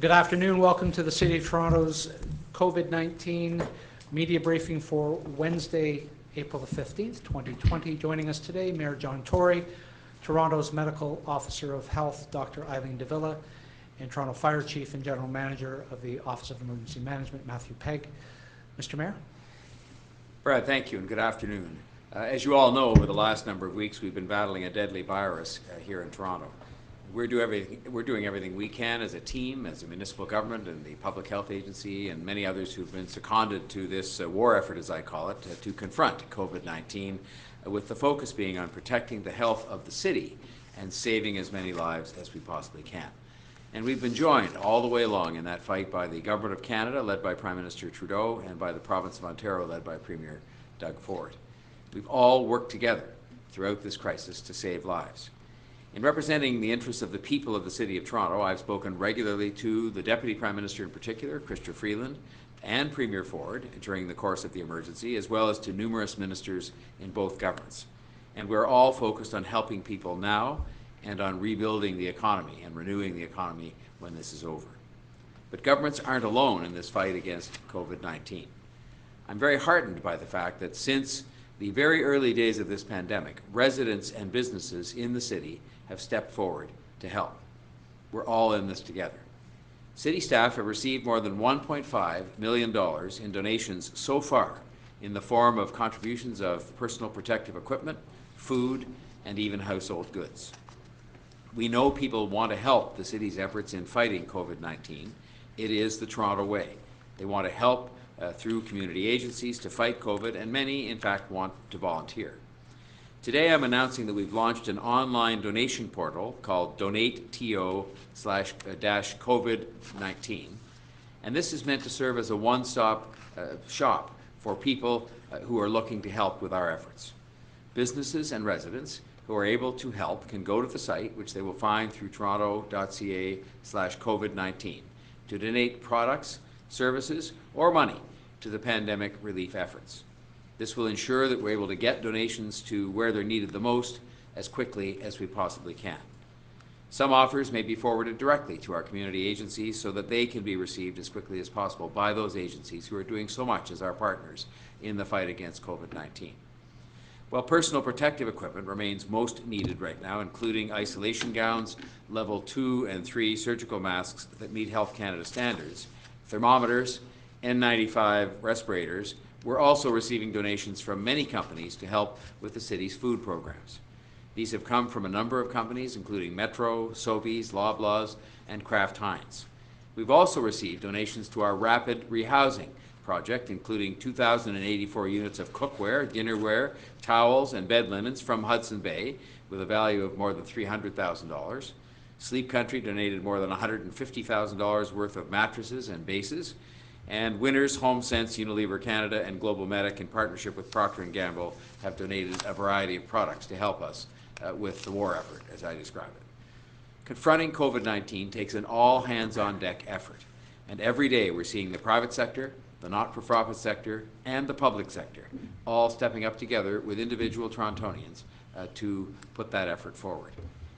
Good afternoon. Welcome to the City of Toronto's COVID-19 media briefing for Wednesday, April the 15th, 2020. Joining us today, Mayor John Tory, Toronto's Medical Officer of Health, Dr. Eileen de Villa, and Toronto Fire Chief and General Manager of the Office of Emergency Management, Matthew Pegg. Mr. Mayor. Brad, thank you and good afternoon. As you all know, over the last number of weeks, we've been battling a deadly virus here in Toronto. We're doing everything we can as a team, as a municipal government and the Public Health Agency and many others who've been seconded to this war effort, as I call it, to confront COVID-19, with the focus being on protecting the health of the city and saving as many lives as we possibly can. And we've been joined all the way along in that fight by the Government of Canada, led by Prime Minister Trudeau, and by the Province of Ontario, led by Premier Doug Ford. We've all worked together throughout this crisis to save lives. In representing the interests of the people of the City of Toronto, I've spoken regularly to the Deputy Prime Minister in particular, Chrystia Freeland, and Premier Ford during the course of the emergency, as well as to numerous ministers in both governments. And we're all focused on helping people now and on rebuilding the economy and renewing the economy when this is over. But governments aren't alone in this fight against COVID-19. I'm very heartened by the fact that since the very early days of this pandemic, residents and businesses in the city have stepped forward to help. We're all in this together. City staff have received more than $1.5 million in donations so far in the form of contributions of personal protective equipment, food, and even household goods. We know people want to help the city's efforts in fighting COVID-19. It is the Toronto way. They want to help through community agencies to fight COVID, and many, in fact, want to volunteer. Today, I'm announcing that we've launched an online donation portal called DonateTO/COVID-19, and this is meant to serve as a one-stop shop for people who are looking to help with our efforts. Businesses and residents who are able to help can go to the site, which they will find through toronto.ca/COVID-19, to donate products, services, or money to the pandemic relief efforts. This will ensure that we're able to get donations to where they're needed the most as quickly as we possibly can. Some offers may be forwarded directly to our community agencies so that they can be received as quickly as possible by those agencies who are doing so much as our partners in the fight against COVID-19. While personal protective equipment remains most needed right now, including isolation gowns, level 2 and 3 surgical masks that meet Health Canada standards, thermometers, N95 respirators, we're also receiving donations from many companies to help with the city's food programs. These have come from a number of companies, including Metro, Sobeys, Loblaws, and Kraft Heinz. We've also received donations to our rapid rehousing project, including 2,084 units of cookware, dinnerware, towels, and bed linens from Hudson Bay, with a value of more than $300,000. Sleep Country donated more than $150,000 worth of mattresses and bases. And Winners, HomeSense, Unilever Canada, and Global Medic, in partnership with Procter & Gamble, have donated a variety of products to help us with the war effort, as I describe it. Confronting COVID-19 takes an all-hands-on-deck effort, and every day we're seeing the private sector, the not-for-profit sector, and the public sector all stepping up together with individual Torontonians to put that effort forward.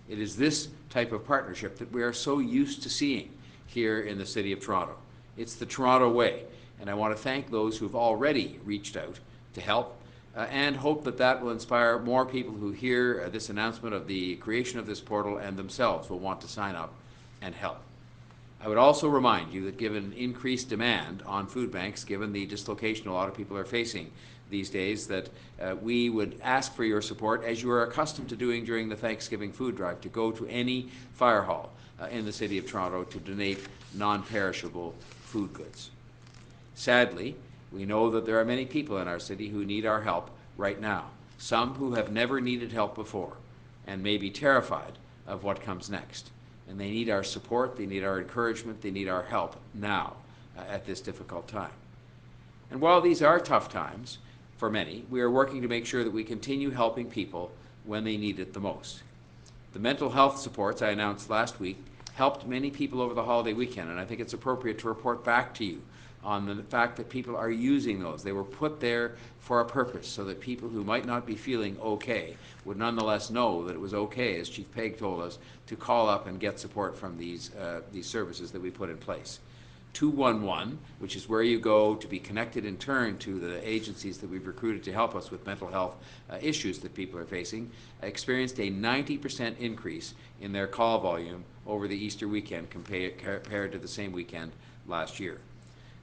It is this type of partnership that we are so used to seeing here in the City of Toronto. It's the Toronto way, and I want to thank those who've already reached out to help and hope that that will inspire more people who hear this announcement of the creation of this portal and themselves will want to sign up and help. I would also remind you that given increased demand on food banks, given the dislocation a lot of people are facing these days, that we would ask for your support, as you are accustomed to doing during the Thanksgiving food drive, to go to any fire hall in the City of Toronto to donate non-perishable food goods. Sadly, we know that there are many people in our city who need our help right now, some who have never needed help before and may be terrified of what comes next. And they need our support, they need our encouragement, they need our help now at this difficult time. And while these are tough times for many, we are working to make sure that we continue helping people when they need it the most. The mental health supports I announced last week helped many people over the holiday weekend, and I think it's appropriate to report back to you on the fact that people are using those. They were put there for a purpose, so that people who might not be feeling okay would nonetheless know that it was okay, as Chief Pegg told us, to call up and get support from these services that we put in place. 211, which is where you go to be connected in turn to the agencies that we've recruited to help us with mental health issues that people are facing, experienced a 90% increase in their call volume over the Easter weekend compared to the same weekend last year.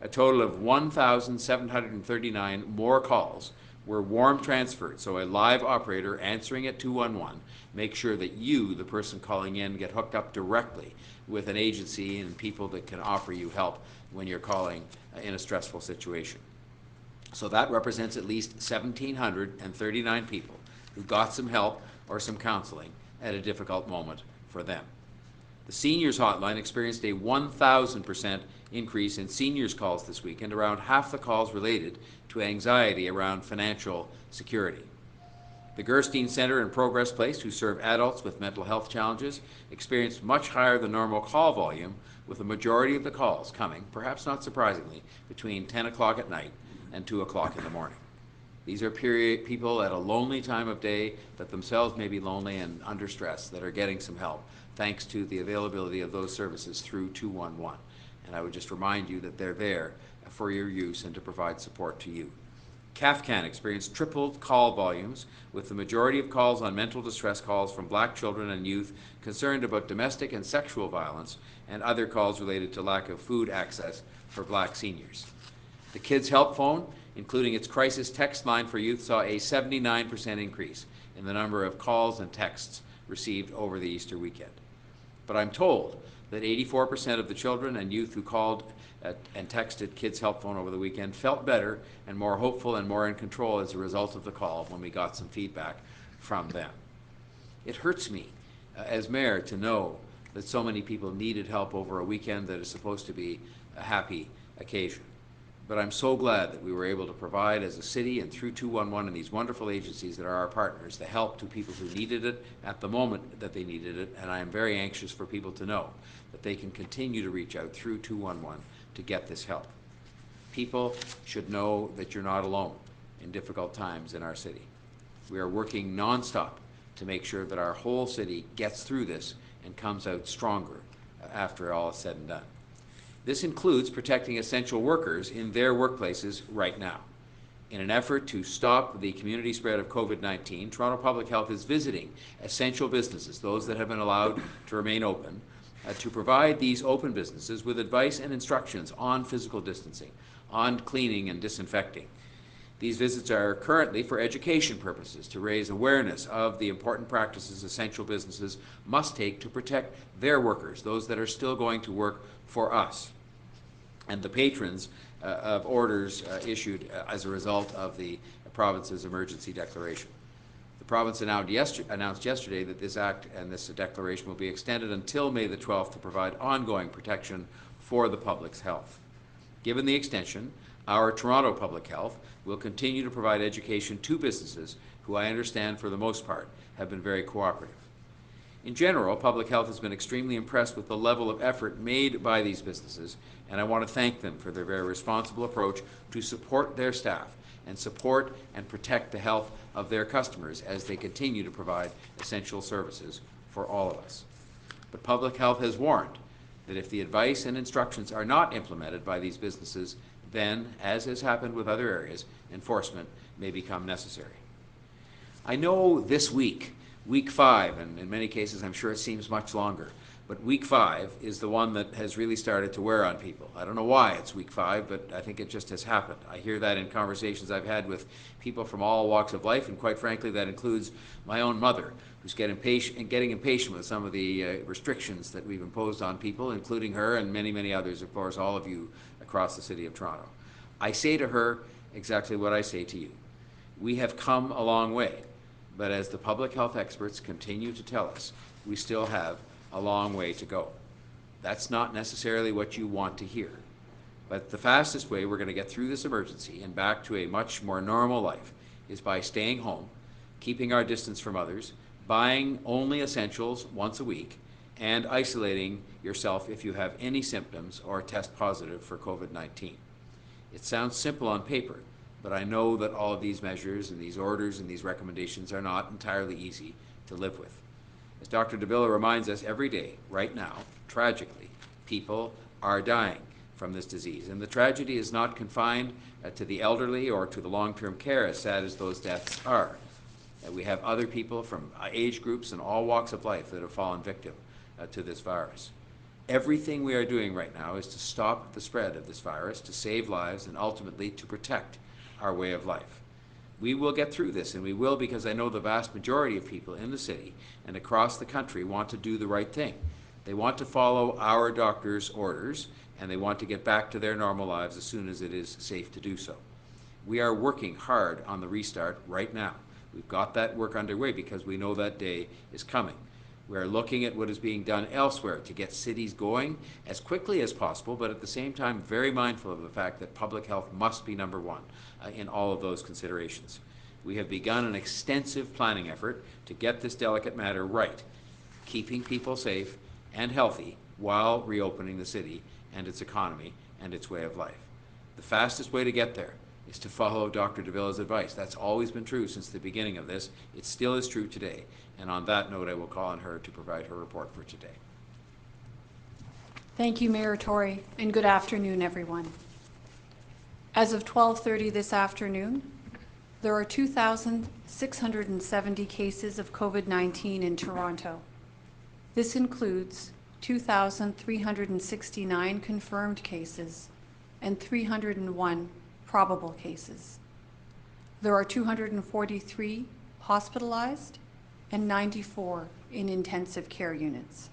A total of 1,739 more calls were warm transferred, so a live operator answering at 211 make sure that you, the person calling in, get hooked up directly with an agency and people that can offer you help when you're calling in a stressful situation. So that represents at least 1,739 people who got some help or some counseling at a difficult moment for them. The seniors hotline experienced a 1,000% increase in seniors calls this week, and around half the calls related to anxiety around financial security. The Gerstein Center and Progress Place, who serve adults with mental health challenges, experienced much higher than normal call volume, with the majority of the calls coming, perhaps not surprisingly, between 10 o'clock at night and 2 o'clock in the morning. These are people at a lonely time of day that themselves may be lonely and under stress that are getting some help, thanks to the availability of those services through 211. And I would just remind you that they're there for your use and to provide support to you. CAFCAN experienced tripled call volumes, with the majority of calls on mental distress calls from Black children and youth concerned about domestic and sexual violence, and other calls related to lack of food access for Black seniors. The Kids Help Phone, including its crisis text line for youth, saw a 79% increase in the number of calls and texts received over the Easter weekend. But I'm told that 84% of the children and youth who called and texted Kids Help Phone over the weekend felt better and more hopeful and more in control as a result of the call when we got some feedback from them. It hurts me as mayor to know that so many people needed help over a weekend that is supposed to be a happy occasion. But I'm so glad that we were able to provide as a city and through 211 and these wonderful agencies that are our partners the help to people who needed it at the moment that they needed it, and I am very anxious for people to know that they can continue to reach out through 211 to get this help. People should know that you're not alone in difficult times in our city. We are working nonstop to make sure that our whole city gets through this and comes out stronger after all is said and done. This includes protecting essential workers in their workplaces right now. In an effort to stop the community spread of COVID-19, Toronto Public Health is visiting essential businesses, those that have been allowed to remain open, to provide these open businesses with advice and instructions on physical distancing, on cleaning and disinfecting. These visits are currently for education purposes, to raise awareness of the important practices essential businesses must take to protect their workers, those that are still going to work for us, and the patrons of orders issued as a result of the province's emergency declaration. The province announced yesterday that this act and this declaration will be extended until May the 12th to provide ongoing protection for the public's health. Given the extension, our Toronto Public Health will continue to provide education to businesses who I understand for the most part have been very cooperative. In general, Public Health has been extremely impressed with the level of effort made by these businesses, and I want to thank them for their very responsible approach to support their staff and support and protect the health of their customers as they continue to provide essential services for all of us. But Public Health has warned that if the advice and instructions are not implemented by these businesses, then, as has happened with other areas, enforcement may become necessary. I know this week, week 5, and in many cases I'm sure it seems much longer, but week 5 is the one that has really started to wear on people. I don't know why it's week 5, but I think it just has happened. I hear that in conversations I've had with people from all walks of life, and quite frankly that includes my own mother, who's getting impatient with some of the restrictions that we've imposed on people, including her and many, many others, of course, all of you across the city of Toronto. I say to her exactly what I say to you. We have come a long way, but as the public health experts continue to tell us, we still have a long way to go. That's not necessarily what you want to hear, but the fastest way we're going to get through this emergency and back to a much more normal life is by staying home, keeping our distance from others, buying only essentials once a week, and isolating yourself if you have any symptoms or test positive for COVID-19. It sounds simple on paper, but I know that all of these measures and these orders and these recommendations are not entirely easy to live with. As Dr. de Villa reminds us every day, right now, tragically, people are dying from this disease. And the tragedy is not confined to the elderly or to the long-term care, as sad as those deaths are. We have other people from age groups and all walks of life that have fallen victim to this virus. Everything we are doing right now is to stop the spread of this virus, to save lives, and ultimately to protect our way of life. We will get through this, and we will, because I know the vast majority of people in the city and across the country want to do the right thing. They want to follow our doctors' orders, and they want to get back to their normal lives as soon as it is safe to do so. We are working hard on the restart right now. We've got that work underway because we know that day is coming. We are looking at what is being done elsewhere to get cities going as quickly as possible, but at the same time very mindful of the fact that public health must be number one in all of those considerations. We have begun an extensive planning effort to get this delicate matter right, keeping people safe and healthy while reopening the city and its economy and its way of life. The fastest way to get there is to follow Dr. de Villa's advice. That's always been true since the beginning of this. It still is true today. And on that note, I will call on her to provide her report for today. Thank you, Mayor Tory, and good afternoon, everyone. As of 12:30 this afternoon, there are 2,670 cases of COVID-19 in Toronto. This includes 2,369 confirmed cases and 301 probable cases. There are 243 hospitalized and 94 in intensive care units.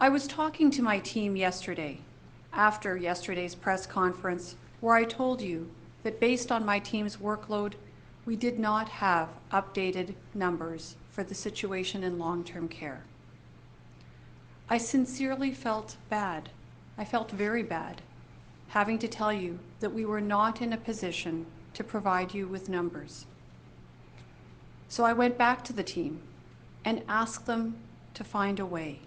I was talking to my team yesterday, after yesterday's press conference, where I told you that based on my team's workload, we did not have updated numbers for the situation in long-term care. I sincerely felt bad. I felt very bad, having to tell you that we were not in a position to provide you with numbers. So I went back to the team and asked them to find a way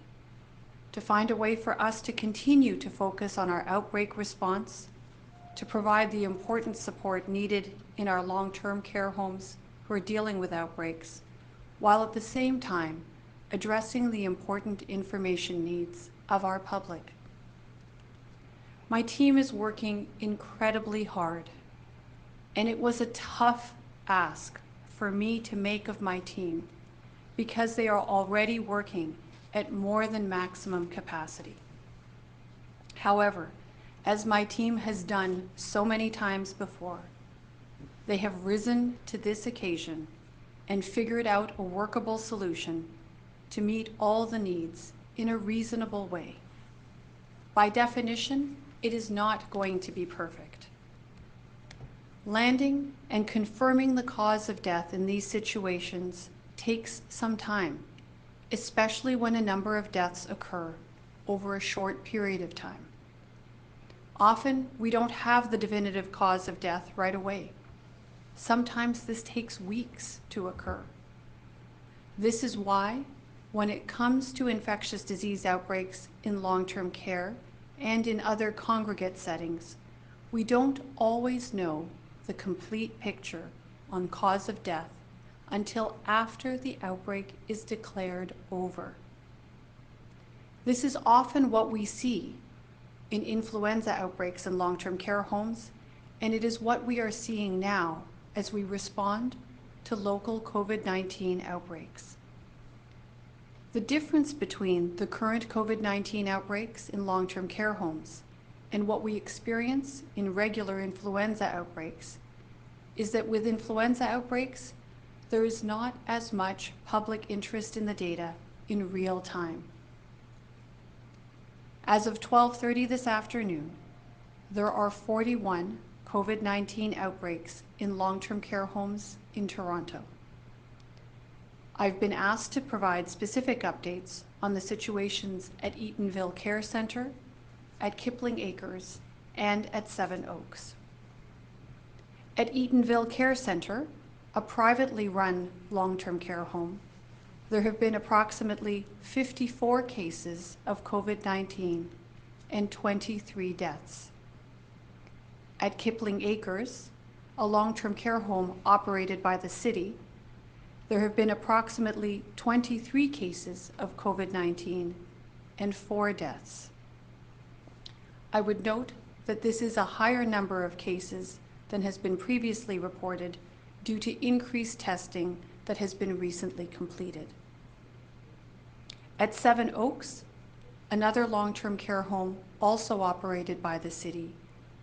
for us to continue to focus on our outbreak response, to provide the important support needed in our long-term care homes who are dealing with outbreaks, while at the same time addressing the important information needs of our public. My team is working incredibly hard, and it was a tough ask for me to make of my team because they are already working at more than maximum capacity. However, as my team has done so many times before, they have risen to this occasion and figured out a workable solution to meet all the needs in a reasonable way. By definition, it is not going to be perfect. Landing and confirming the cause of death in these situations takes some time, especially when a number of deaths occur over a short period of time. Often, we don't have the definitive cause of death right away. Sometimes this takes weeks to occur. This is why, when it comes to infectious disease outbreaks in long-term care and in other congregate settings, we don't always know the complete picture on cause of death until after the outbreak is declared over. This is often what we see in influenza outbreaks in long-term care homes, and it is what we are seeing now as we respond to local COVID-19 outbreaks. The difference between the current COVID-19 outbreaks in long-term care homes and what we experience in regular influenza outbreaks is that with influenza outbreaks, there is not as much public interest in the data in real time. As of 12:30 this afternoon, there are 41 COVID-19 outbreaks in long-term care homes in Toronto. I've been asked to provide specific updates on the situations at Eatonville Care Centre, at Kipling Acres, and at Seven Oaks. At Eatonville Care Centre, a privately run long-term care home, there have been approximately 54 cases of COVID-19 and 23 deaths. At Kipling Acres, a long-term care home operated by the city, there have been approximately 23 cases of COVID-19 and 4 deaths. I would note that this is a higher number of cases than has been previously reported due to increased testing that has been recently completed. At Seven Oaks, another long-term care home also operated by the city,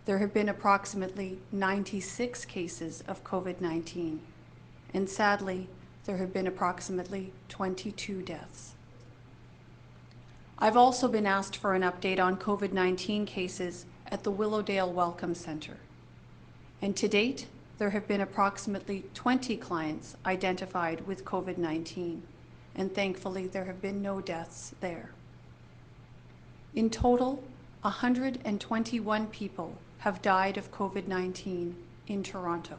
there have been approximately 96 cases of COVID-19, and sadly, there have been approximately 22 deaths. I've also been asked for an update on COVID-19 cases at the Willowdale Welcome Center. And to date, there have been approximately 20 clients identified with COVID-19, and thankfully there have been no deaths there. In total, 121 people have died of COVID-19 in Toronto.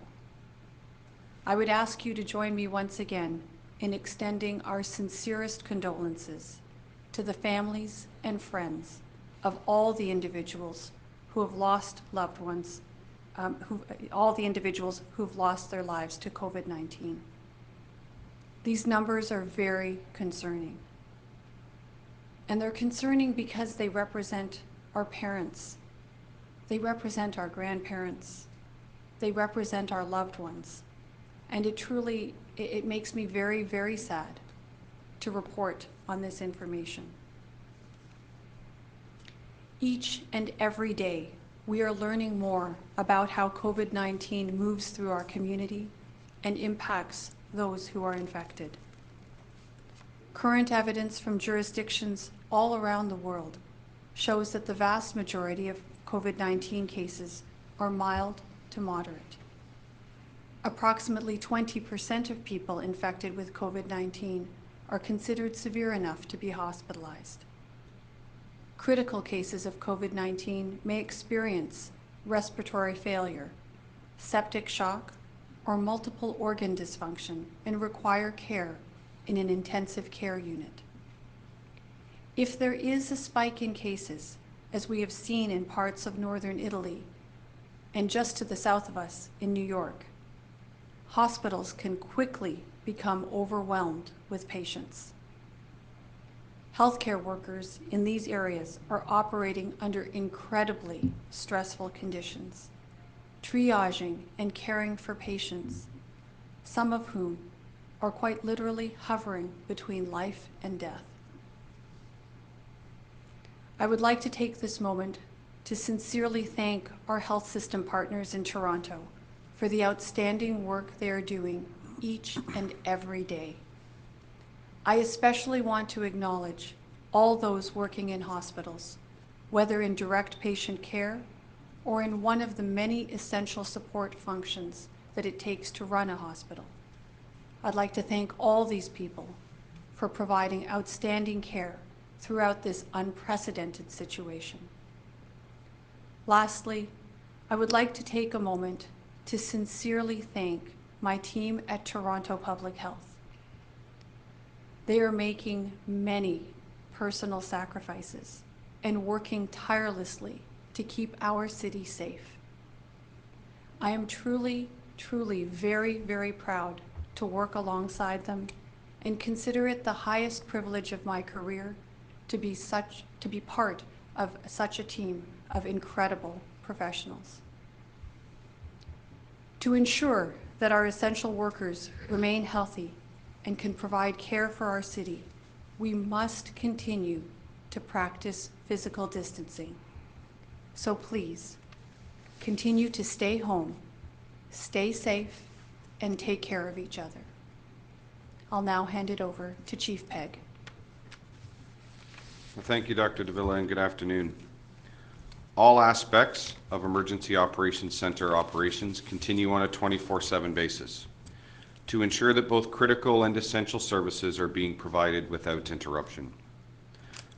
I would ask you to join me once again in extending our sincerest condolences to the families and friends of all the individuals who have lost loved ones, all the individuals who've lost their lives to COVID-19. These numbers are very concerning. And they're concerning because they represent our parents. They represent our grandparents. They represent our loved ones. And it makes me very, very sad to report on this information. Each and every day, we are learning more about how COVID-19 moves through our community and impacts those who are infected. Current evidence from jurisdictions all around the world shows that the vast majority of COVID-19 cases are mild to moderate. Approximately 20% of people infected with COVID-19 are considered severe enough to be hospitalized. Critical cases of COVID-19 may experience respiratory failure, septic shock, or multiple organ dysfunction and require care in an intensive care unit. If there is a spike in cases, as we have seen in parts of northern Italy and just to the south of us in New York, hospitals can quickly become overwhelmed with patients. Healthcare workers in these areas are operating under incredibly stressful conditions, triaging and caring for patients, some of whom are quite literally hovering between life and death. I would like to take this moment to sincerely thank our health system partners in Toronto for the outstanding work they are doing each and every day. I especially want to acknowledge all those working in hospitals, whether in direct patient care or in one of the many essential support functions that it takes to run a hospital. I'd like to thank all these people for providing outstanding care throughout this unprecedented situation. Lastly, I would like to take a moment to sincerely thank my team at Toronto Public Health. They are making many personal sacrifices and working tirelessly to keep our city safe. I am truly, truly very, very proud to work alongside them and consider it the highest privilege of my career to be part of such a team of incredible professionals. To ensure that our essential workers remain healthy and can provide care for our city, we must continue to practice physical distancing. So please, continue to stay home, stay safe, and take care of each other. I'll now hand it over to Chief Pegg. Well, thank you, Dr. de Villa, and good afternoon. All aspects of Emergency Operations Center operations continue on a 24/7 basis to ensure that both critical and essential services are being provided without interruption.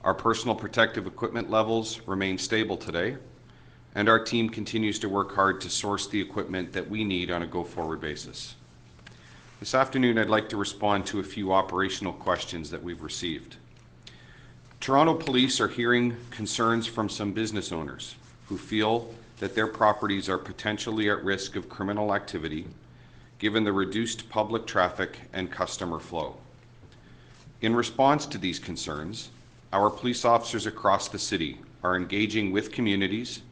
Our personal protective equipment levels remain stable today, and our team continues to work hard to source the equipment that we need on a go-forward basis. This afternoon, I'd like to respond to a few operational questions that we've received. Toronto Police are hearing concerns from some business owners who feel that their properties are potentially at risk of criminal activity given the reduced public traffic and customer flow. In response to these concerns, our police officers across the city are engaging with communities,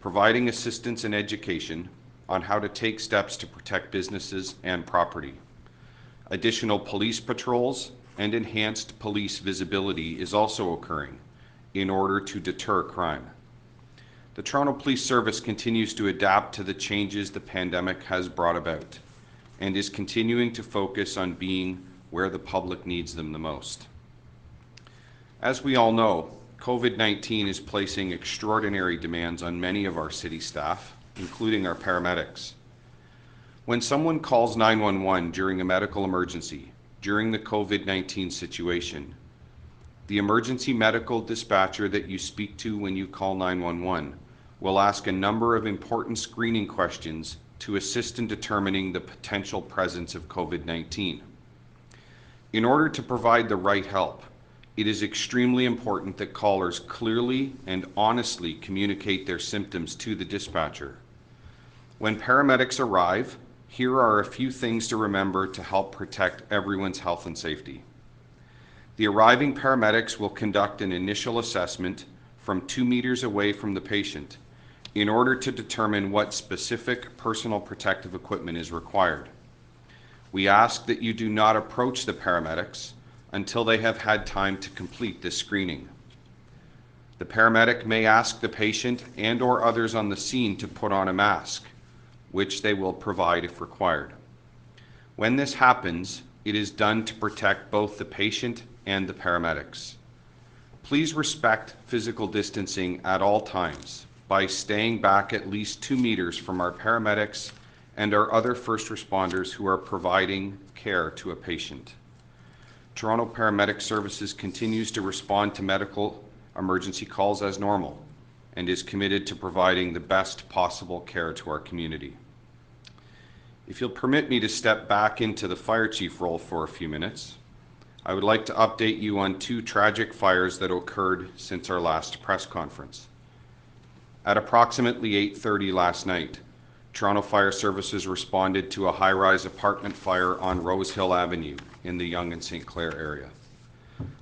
providing assistance and education on how to take steps to protect businesses and property. Additional police patrols and enhanced police visibility is also occurring in order to deter crime. The Toronto Police Service continues to adapt to the changes the pandemic has brought about and is continuing to focus on being where the public needs them the most. As we all know, COVID-19 is placing extraordinary demands on many of our city staff, including our paramedics. When someone calls 911 during a medical emergency, during the COVID-19 situation, the emergency medical dispatcher that you speak to when you call 911 will ask a number of important screening questions to assist in determining the potential presence of COVID-19. In order to provide the right help, it is extremely important that callers clearly and honestly communicate their symptoms to the dispatcher. When paramedics arrive, here are a few things to remember to help protect everyone's health and safety. The arriving paramedics will conduct an initial assessment from 2 meters away from the patient in order to determine what specific personal protective equipment is required. We ask that you do not approach the paramedics until they have had time to complete this screening. The paramedic may ask the patient and/or others on the scene to put on a mask, which they will provide if required. When this happens, it is done to protect both the patient and the paramedics. Please respect physical distancing at all times by staying back at least 2 meters from our paramedics and our other first responders who are providing care to a patient. Toronto Paramedic Services continues to respond to medical emergency calls as normal and is committed to providing the best possible care to our community. If you'll permit me to step back into the fire chief role for a few minutes, I would like to update you on 2 tragic fires that occurred since our last press conference. At approximately 8:30 last night, Toronto Fire Services responded to a high-rise apartment fire on Rose Hill Avenue in the Yonge and St. Clair area.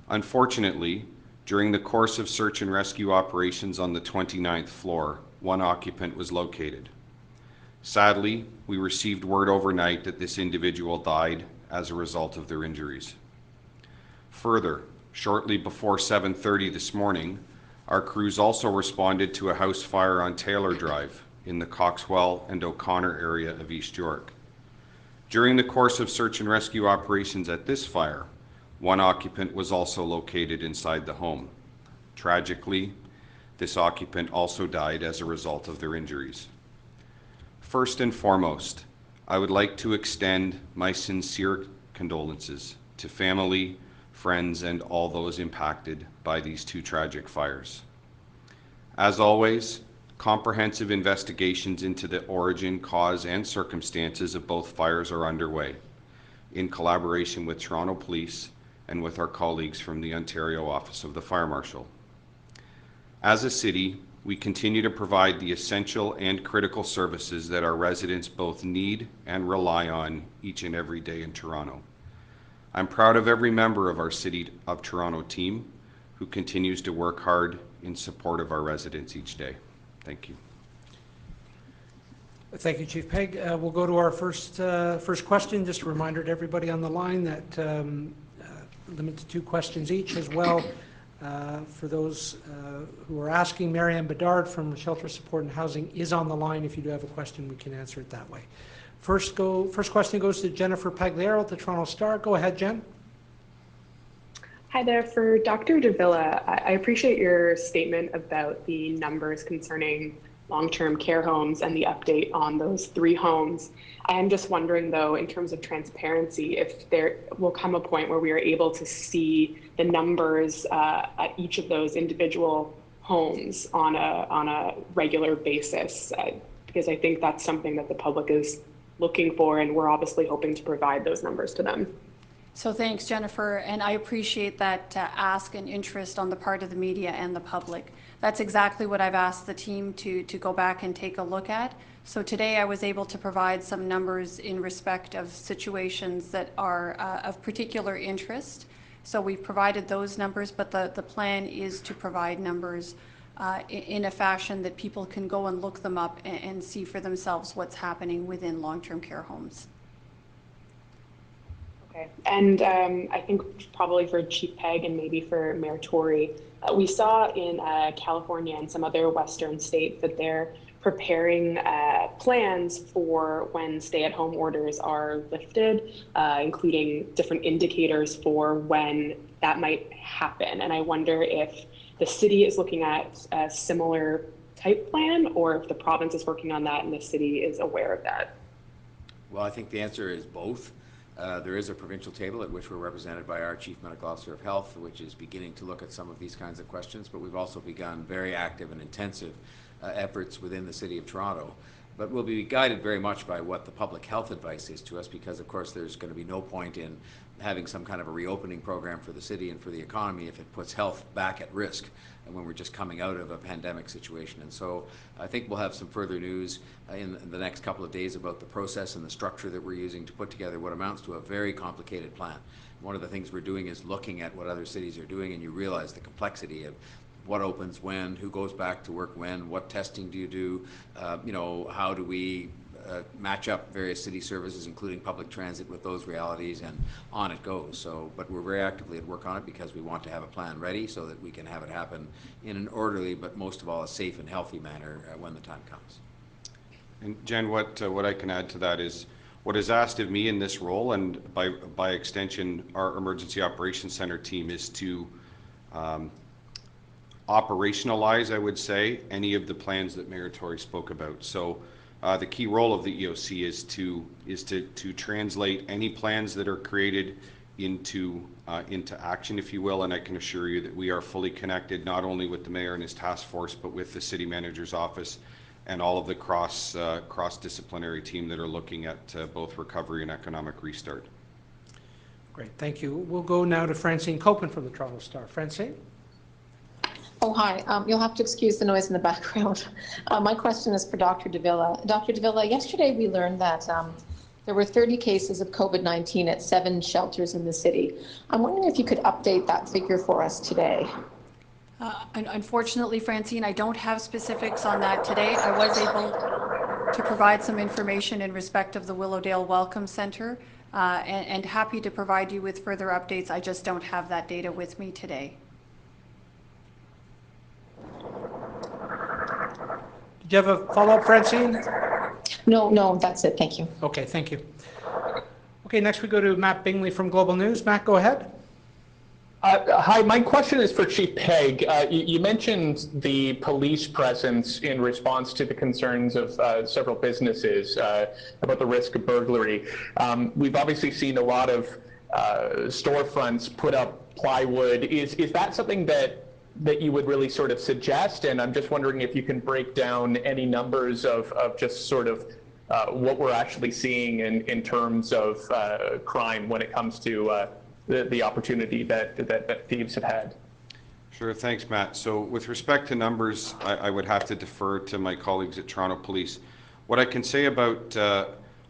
Unfortunately, during the course of search and rescue operations on the 29th floor, 1 occupant was located. Sadly, we received word overnight that this individual died as a result of their injuries. Further, shortly before 7:30 this morning, our crews also responded to a house fire on Taylor Drive in the Coxwell and O'Connor area of East York. During the course of search and rescue operations at this fire, 1 occupant was also located inside the home. Tragically, this occupant also died as a result of their injuries. First and foremost, I would like to extend my sincere condolences to family, friends, and all those impacted by these 2 tragic fires. As always, comprehensive investigations into the origin, cause, and circumstances of both fires are underway in collaboration with Toronto Police and with our colleagues from the Ontario Office of the Fire Marshal. As a city, we continue to provide the essential and critical services that our residents both need and rely on each and every day in Toronto. I'm proud of every member of our City of Toronto team who continues to work hard in support of our residents each day. Thank you. Thank you, Chief Pegg. We'll go to our first question. Just a reminder to everybody on the line that limit to 2 questions each as well. For those who are asking, Marianne Bedard from Shelter Support and Housing is on the line. If you do have a question, we can answer it that way. First question goes to Jennifer Pagliaro at the Toronto Star. Go ahead, Jen. Hi there. For Dr. de Villa, I appreciate your statement about the numbers concerning long-term care homes and the update on those 3 homes. I am just wondering, though, in terms of transparency, if there will come a point where we are able to see the numbers at each of those individual homes on a regular basis, because I think that's something that the public is looking for, and we're obviously hoping to provide those numbers to them. So thanks, Jennifer, and I appreciate that ask and interest on the part of the media and the public. That's exactly what I've asked the team to go back and take a look at. So today I was able to provide some numbers in respect of situations that are of particular interest. So we've provided those numbers, but the plan is to provide numbers in a fashion that people can go and look them up and see for themselves what's happening within long-term care homes. Okay, and I think probably for Chief Pegg and maybe for Mayor Tory, we saw in California and some other Western states that they're preparing plans for when stay-at-home orders are lifted, including different indicators for when that might happen. And I wonder if the city is looking at a similar type plan, or if the province is working on that and the city is aware of that. Well, I think the answer is both. There is a provincial table at which we're represented by our Chief Medical Officer of Health, which is beginning to look at some of these kinds of questions, but we've also begun very active and intensive efforts within the City of Toronto. But we'll be guided very much by what the public health advice is to us, because of course there's going to be no point in having some kind of a reopening program for the city and for the economy if it puts health back at risk and when we're just coming out of a pandemic situation. And so I think we'll have some further news in the next couple of days about the process and the structure that we're using to put together what amounts to a very complicated plan. One of the things we're doing is looking at what other cities are doing, and you realize the complexity of what opens when, who goes back to work when, what testing do you do, how do we match up various city services, including public transit, with those realities, and on it goes. So, but we're very actively at work on it because we want to have a plan ready so that we can have it happen in an orderly, but most of all a safe and healthy manner when the time comes. And Jen, what I can add to that is what is asked of me in this role, and by extension our Emergency Operations Center team, is to operationalize, I would say, any of the plans that Mayor Tory spoke about. So the key role of the EOC is to translate any plans that are created into action, if you will. And I can assure you that we are fully connected, not only with the mayor and his task force, but with the city manager's office and all of the cross-disciplinary team that are looking at both recovery and economic restart. Great, thank you. We'll go now to Francine Copeland from the Toronto Star. Francine? Oh, hi. You'll have to excuse the noise in the background. My question is for Dr. de Villa. Dr. de Villa, yesterday we learned that there were 30 cases of COVID-19 at 7 shelters in the city. I'm wondering if you could update that figure for us today. Unfortunately, Francine, I don't have specifics on that today. I was able to provide some information in respect of the Willowdale Welcome Center, and happy to provide you with further updates. I just don't have that data with me today. Do you have a follow-up, Francine? No, that's it. Thank you. Okay, thank you. Okay, next we go to Matt Bingley from Global News. Matt, go ahead. Hi, my question is for Chief Pegg. You mentioned the police presence in response to the concerns of several businesses about the risk of burglary. We've obviously seen a lot of storefronts put up plywood. Is that something that you would really sort of suggest? And I'm just wondering if you can break down any numbers of just sort of what we're actually seeing in terms of crime when it comes to the opportunity that thieves have had. Sure, thanks, Matt. So with respect to numbers, I would have to defer to my colleagues at Toronto Police. What I can say about,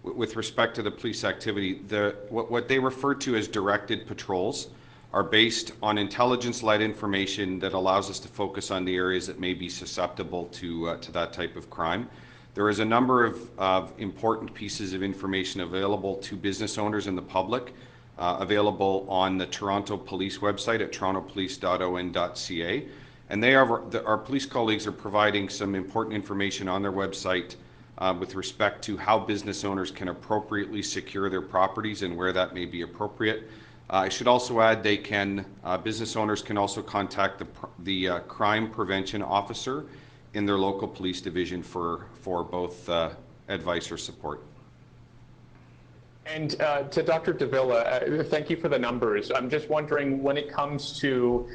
with respect to the police activity, what they refer to as directed patrols are based on intelligence-led information that allows us to focus on the areas that may be susceptible to that type of crime. There is a number of important pieces of information available to business owners and the public, available on the Toronto Police website at torontopolice.on.ca. And our police colleagues are providing some important information on their website with respect to how business owners can appropriately secure their properties and where that may be appropriate. I should also add business owners can also contact the crime prevention officer in their local police division for both advice or support. And to Dr. de Villa, thank you for the numbers. I'm just wondering, when it comes to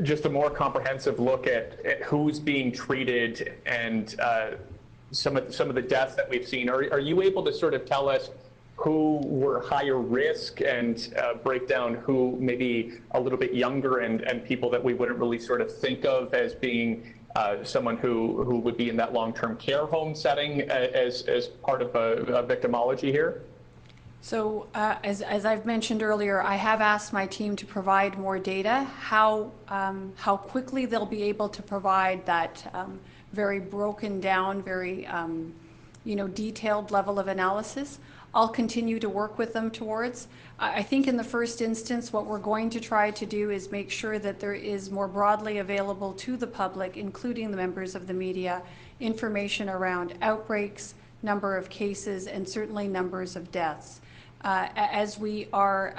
just a more comprehensive look at who's being treated and some of the deaths that we've seen. Are you able to sort of tell us who were higher risk and break down who maybe a little bit younger and people that we wouldn't really sort of think of as being someone who would be in that long-term care home setting as part of a victimology here? So as I've mentioned earlier, I have asked my team to provide more data. How quickly they'll be able to provide that very broken down, very detailed level of analysis, I'll continue to work with them towards. I think in the first instance, what we're going to try to do is make sure that there is more broadly available to the public, including the members of the media, information around outbreaks, number of cases, and certainly numbers of deaths. As we are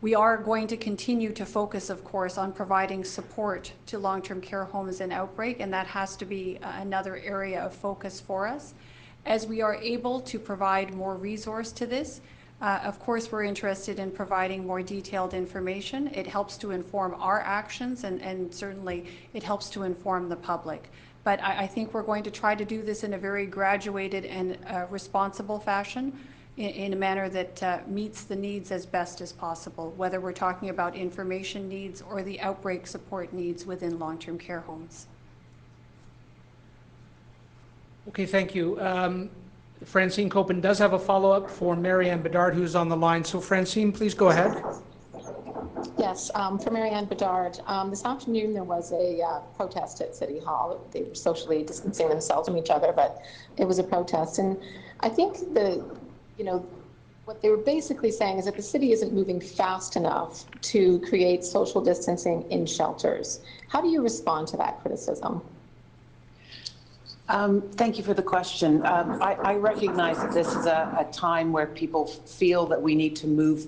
going to continue to focus, of course, on providing support to long-term care homes in outbreak, and that has to be another area of focus for us. As we are able to provide more resource to this, of course, we're interested in providing more detailed information. It helps to inform our actions, and certainly it helps to inform the public. But I think we're going to try to do this in a very graduated and responsible fashion, in a manner that meets the needs as best as possible, whether we're talking about information needs or the outbreak support needs within long-term care homes. Okay, thank you. Francine Copen does have a follow-up for Marianne Bedard, who's on the line. So Francine, please go ahead. Yes, for Marianne Bedard. This afternoon there was a protest at City Hall. They were socially distancing themselves from each other, but it was a protest. And I think what they were basically saying is that the city isn't moving fast enough to create social distancing in shelters. How do you respond to that criticism? Thank you for the question. I recognize that this is a time where people feel that we need to move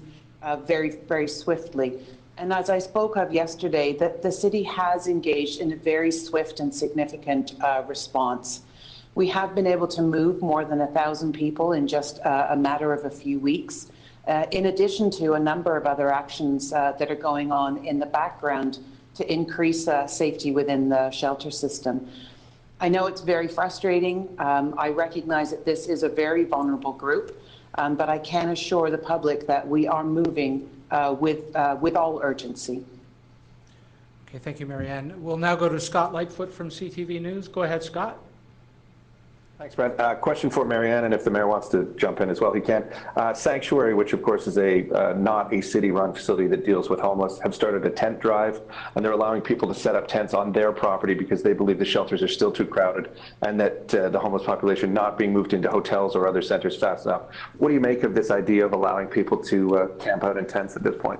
very, very swiftly. And as I spoke of yesterday, that the city has engaged in a very swift and significant response. We have been able to move more than 1,000 people in just a matter of a few weeks, in addition to a number of other actions that are going on in the background to increase safety within the shelter system. I know it's very frustrating. I recognize that this is a very vulnerable group, but I can assure the public that we are moving with all urgency. Okay, thank you, Marianne. We'll now go to Scott Lightfoot from CTV News. Go ahead, Scott. Thanks, Brent. Question for Marianne, and if the mayor wants to jump in as well, he can. Sanctuary, which of course is not a city-run facility that deals with homeless, have started a tent drive, and they're allowing people to set up tents on their property because they believe the shelters are still too crowded and that the homeless population not being moved into hotels or other centers fast enough. What do you make of this idea of allowing people to camp out in tents at this point?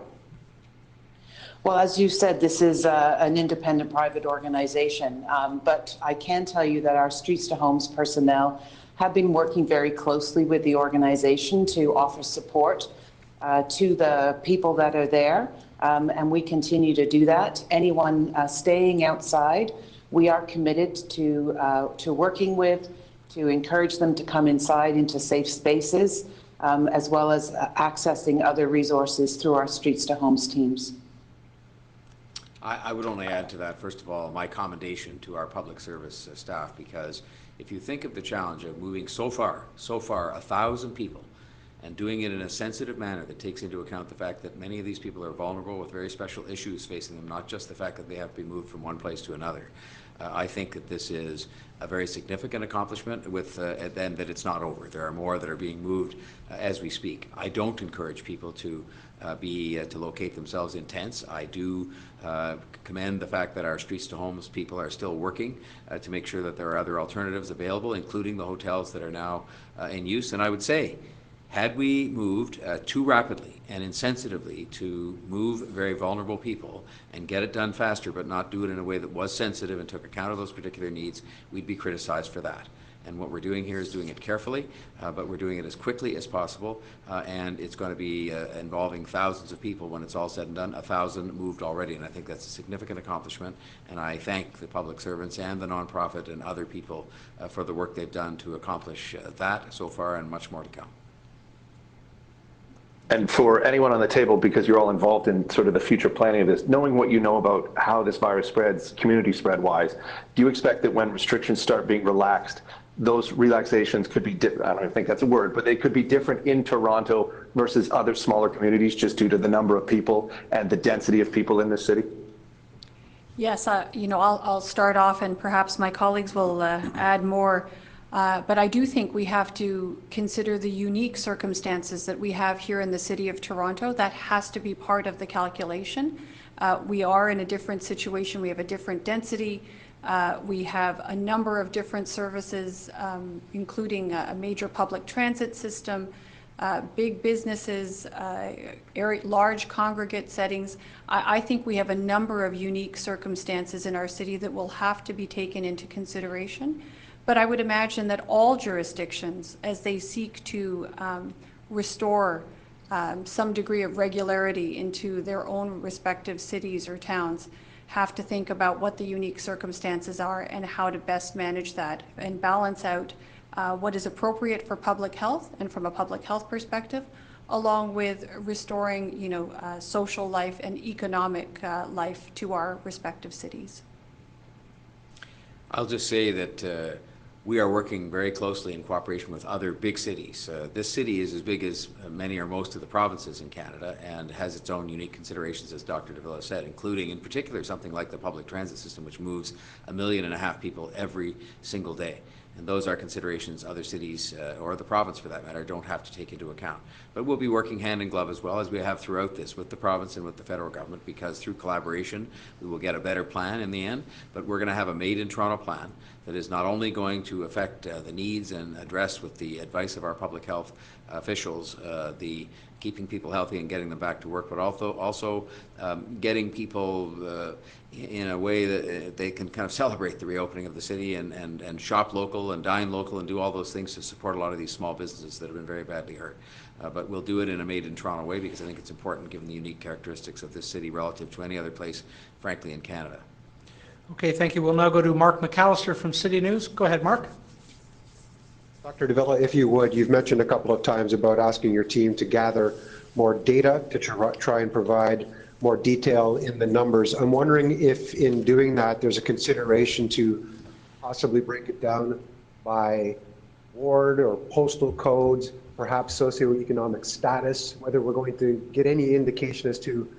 Well, as you said, this is an independent private organization, but I can tell you that our Streets to Homes personnel have been working very closely with the organization to offer support to the people that are there, and we continue to do that. Anyone staying outside, we are committed to working with, to encourage them to come inside into safe spaces, as well as accessing other resources through our Streets to Homes teams. I would only add to that, first of all, my commendation to our public service staff, because if you think of the challenge of moving so far, 1,000 people, and doing it in a sensitive manner that takes into account the fact that many of these people are vulnerable with very special issues facing them, not just the fact that they have to be moved from one place to another. I think that this is a very significant accomplishment, then that it's not over. There are more that are being moved as we speak. I don't encourage people to locate themselves in tents. I do commend the fact that our Streets to Homes people are still working to make sure that there are other alternatives available, including the hotels that are now in use. And I would say, had we moved too rapidly and insensitively to move very vulnerable people and get it done faster, but not do it in a way that was sensitive and took account of those particular needs, we'd be criticized for that. And what we're doing here is doing it carefully, but we're doing it as quickly as possible, and it's going to be involving thousands of people when it's all said and done. 1,000 moved already, and I think that's a significant accomplishment, and I thank the public servants and the nonprofit and other people for the work they've done to accomplish that so far, and much more to come. And for anyone on the table, because you're all involved in sort of the future planning of this, knowing what you know about how this virus spreads, community spread wise, do you expect that when restrictions start being relaxed, those relaxations could be different. I don't even think that's a word, but they could be different in Toronto versus other smaller communities just due to the number of people and the density of people in the city? Yes, I'll start off and perhaps my colleagues will add more. But I do think we have to consider the unique circumstances that we have here in the City of Toronto. That has to be part of the calculation. We are in a different situation. We have a different density. We have a number of different services, including a major public transit system, big businesses, large congregate settings. I think we have a number of unique circumstances in our city that will have to be taken into consideration. But I would imagine that all jurisdictions, as they seek to restore some degree of regularity into their own respective cities or towns, have to think about what the unique circumstances are and how to best manage that and balance out what is appropriate for public health and from a public health perspective, along with restoring, social life and economic life to our respective cities. I'll just say that we are working very closely in cooperation with other big cities. This city is as big as many or most of the provinces in Canada and has its own unique considerations, as Dr. de Villa said, including in particular something like the public transit system, which moves 1.5 million people every single day. And those are considerations other cities, or the province for that matter, don't have to take into account. But we'll be working hand in glove as well as we have throughout this with the province and with the federal government, because through collaboration we will get a better plan in the end. But we're going to have a Made in Toronto plan that is not only going to affect the needs and address, with the advice of our public health officials, the keeping people healthy and getting them back to work, but also getting people in a way that they can kind of celebrate the reopening of the city and shop local and dine local and do all those things to support a lot of these small businesses that have been very badly hurt. But we'll do it in a Made in Toronto way, because I think it's important given the unique characteristics of this city relative to any other place, frankly, in Canada. Okay, thank you. We'll now go to Mark McAllister from City News. Go ahead, Mark. Dr. de Villa, if you would, you've mentioned a couple of times about asking your team to gather more data to try and provide more detail in the numbers. I'm wondering if in doing that, there's a consideration to possibly break it down by ward or postal codes, perhaps socioeconomic status, whether we're going to get any indication as to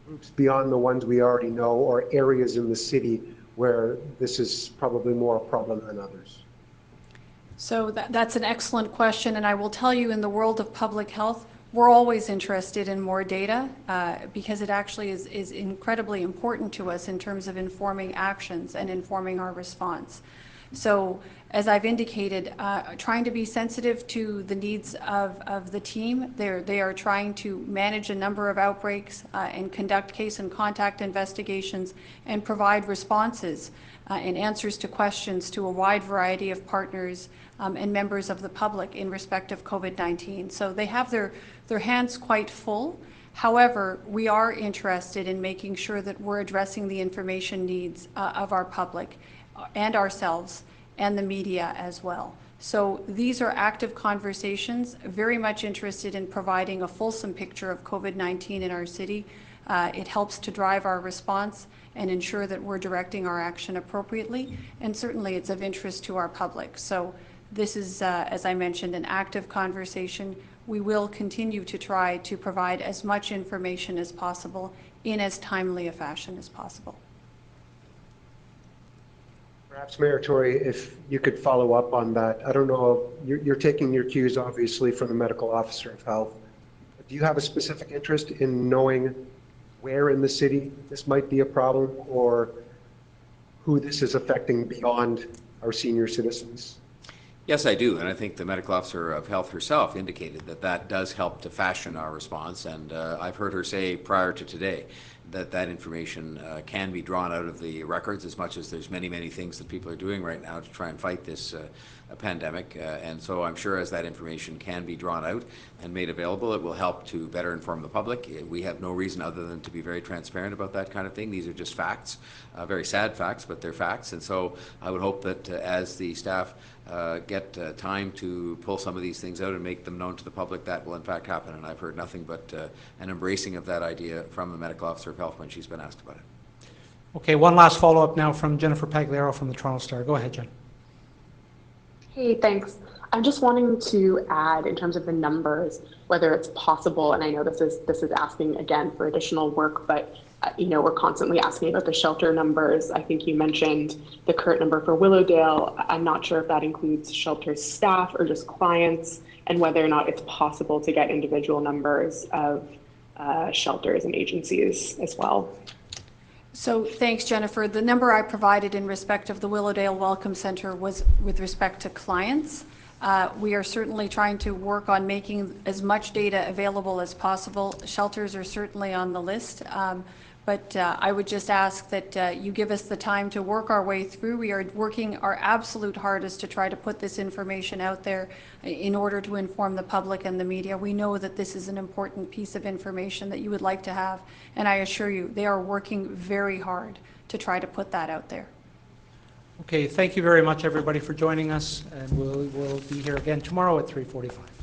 groups beyond the ones we already know or areas in the city where this is probably more a problem than others. So that's an excellent question, and I will tell you, in the world of public health, we're always interested in more data because it actually is incredibly important to us in terms of informing actions and informing our response. So as I've indicated, trying to be sensitive to the needs of the team. They are trying to manage a number of outbreaks and conduct case and contact investigations and provide responses and answers to questions to a wide variety of partners and members of the public in respect of COVID-19. So they have their hands quite full. However, we are interested in making sure that we're addressing the information needs of our public and ourselves and the media as well. So these are active conversations, very much interested in providing a fulsome picture of COVID-19 in our city. It helps to drive our response and ensure that we're directing our action appropriately. And certainly it's of interest to our public. So this is, as I mentioned, an active conversation. We will continue to try to provide as much information as possible in as timely a fashion as possible. Perhaps, Mayor Tory, if you could follow up on that. I don't know, you're taking your cues obviously from the medical officer of health. Do you have a specific interest in knowing where in the city this might be a problem or who this is affecting beyond our senior citizens? Yes, I do, and I think the medical officer of health herself indicated that that does help to fashion our response, and I've heard her say prior to today that that information can be drawn out of the records, as much as there's many things that people are doing right now to try and fight this pandemic, and so I'm sure as that information can be drawn out and made available, it will help to better inform the public. We have no reason other than to be very transparent about that kind of thing. These are just facts, very sad facts, but they're facts, and so I would hope that as the staff get time to pull some of these things out and make them known to the public, that will in fact happen. And I've heard nothing but an embracing of that idea from the medical officer of health when she's been asked about it. Okay, one last follow-up now from Jennifer Pagliaro from the Toronto Star. Go ahead, Jen. Hey, thanks. I'm just wanting to add in terms of the numbers, whether it's possible, and I know this is asking again for additional work, but we're constantly asking about the shelter numbers. I think you mentioned the current number for Willowdale. I'm not sure if that includes shelter staff or just clients, and whether or not it's possible to get individual numbers of shelters and agencies as well. So thanks, Jennifer. The number I provided in respect of the Willowdale Welcome Centre was with respect to clients. We are certainly trying to work on making as much data available as possible. Shelters are certainly on the list, but I would just ask that you give us the time to work our way through. We are working our absolute hardest to try to put this information out there in order to inform the public and the media. We know that this is an important piece of information that you would like to have, and I assure you they are working very hard to try to put that out there. Okay, thank you very much, everybody, for joining us, and we'll be here again tomorrow at 3:45.